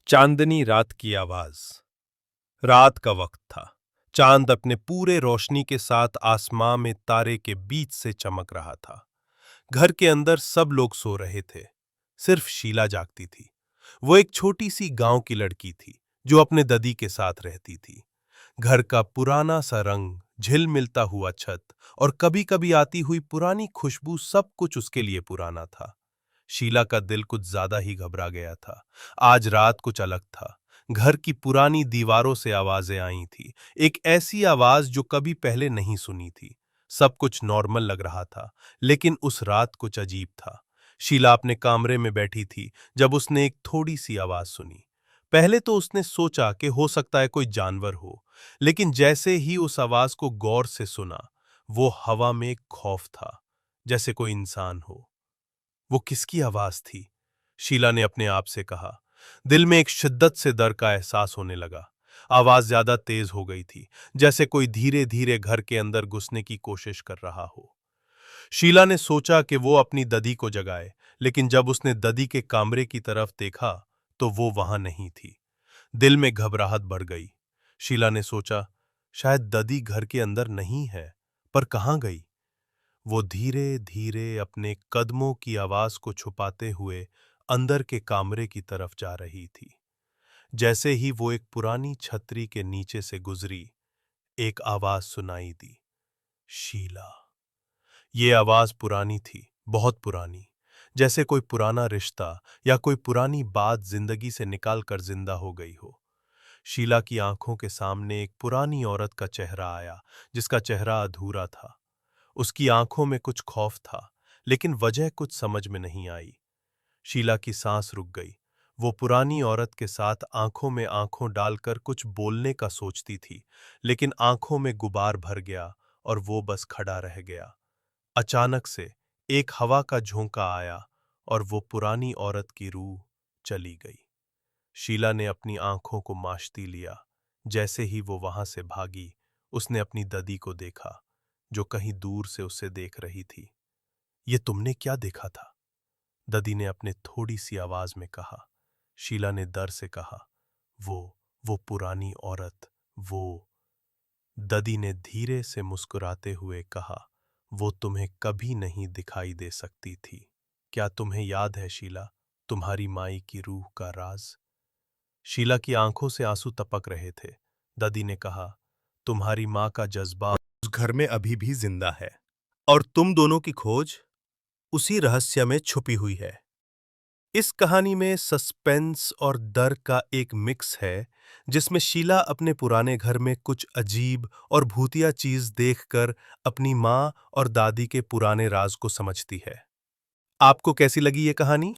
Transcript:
चांदनी रात की आवाज। रात का वक्त था। चांद अपने पूरे रोशनी के साथ आसमां में तारे के बीच से चमक रहा था। घर के अंदर सब लोग सो रहे थे। सिर्फ शीला जागती थी। वो एक छोटी सी गांव की लड़की थी जो अपने ददी के साथ रहती थी। घर का पुराना सा रंग, झिल मिलता हुआ छत और कभी कभी आती हुई पुरानी खुशबू, सब कुछ उसके लिए पुराना था। शीला का दिल कुछ ज्यादा ही घबरा गया था। आज रात कुछ अलग था। घर की पुरानी दीवारों से आवाजें आई थी। एक ऐसी आवाज जो कभी पहले नहीं सुनी थी। सब कुछ नॉर्मल लग रहा था, लेकिन उस रात कुछ अजीब था। शीला अपने कमरे में बैठी थी जब उसने एक थोड़ी सी आवाज सुनी। पहले तो उसने सोचा कि हो सकता है कोई जानवर हो, लेकिन जैसे ही उस आवाज को गौर से सुना, वो हवा में एक खौफ था, जैसे कोई इंसान हो। वो किसकी आवाज थी? शीला ने अपने आप से कहा। दिल में एक शिद्दत से डर का एहसास होने लगा। आवाज ज्यादा तेज हो गई थी, जैसे कोई धीरे धीरे घर के अंदर घुसने की कोशिश कर रहा हो। शीला ने सोचा कि वो अपनी ददी को जगाए, लेकिन जब उसने ददी के कमरे की तरफ देखा तो वो वहां नहीं थी। दिल में घबराहट बढ़ गई। शीला ने सोचा, शायद ददी घर के अंदर नहीं है, पर कहाँ गई? वो धीरे धीरे अपने कदमों की आवाज को छुपाते हुए अंदर के कमरे की तरफ जा रही थी। जैसे ही वो एक पुरानी छतरी के नीचे से गुजरी, एक आवाज सुनाई दी, शीला। ये आवाज पुरानी थी, बहुत पुरानी, जैसे कोई पुराना रिश्ता या कोई पुरानी बात जिंदगी से निकाल कर जिंदा हो गई हो। शीला की आंखों के सामने एक पुरानी औरत का चेहरा आया, जिसका चेहरा अधूरा था। उसकी आंखों में कुछ खौफ था, लेकिन वजह कुछ समझ में नहीं आई। शीला की सांस रुक गई। वो पुरानी औरत के साथ आंखों में आंखों डालकर कुछ बोलने का सोचती थी, लेकिन आंखों में गुबार भर गया और वो बस खड़ा रह गया। अचानक से एक हवा का झोंका आया और वो पुरानी औरत की रूह चली गई। शीला ने अपनी आंखों को माशती लिया। जैसे ही वो वहां से भागी, उसने अपनी ददी को देखा, जो कहीं दूर से उसे देख रही थी। ये तुमने क्या देखा था? ददी ने अपने थोड़ी सी आवाज में कहा। शीला ने डर से कहा, वो पुरानी औरत, वो। ददी ने धीरे से मुस्कुराते हुए कहा, वो तुम्हें कभी नहीं दिखाई दे सकती थी। क्या तुम्हें याद है शीला, तुम्हारी माई की रूह का राज? शीला की आंखों से आंसू टपक रहे थे। ददी ने कहा, तुम्हारी मां का जज्बा उस घर में अभी भी जिंदा है, और तुम दोनों की खोज उसी रहस्य में छुपी हुई है। इस कहानी में सस्पेंस और डर का एक मिक्स है, जिसमें शीला अपने पुराने घर में कुछ अजीब और भूतिया चीज देखकर अपनी मां और दादी के पुराने राज को समझती है। आपको कैसी लगी ये कहानी?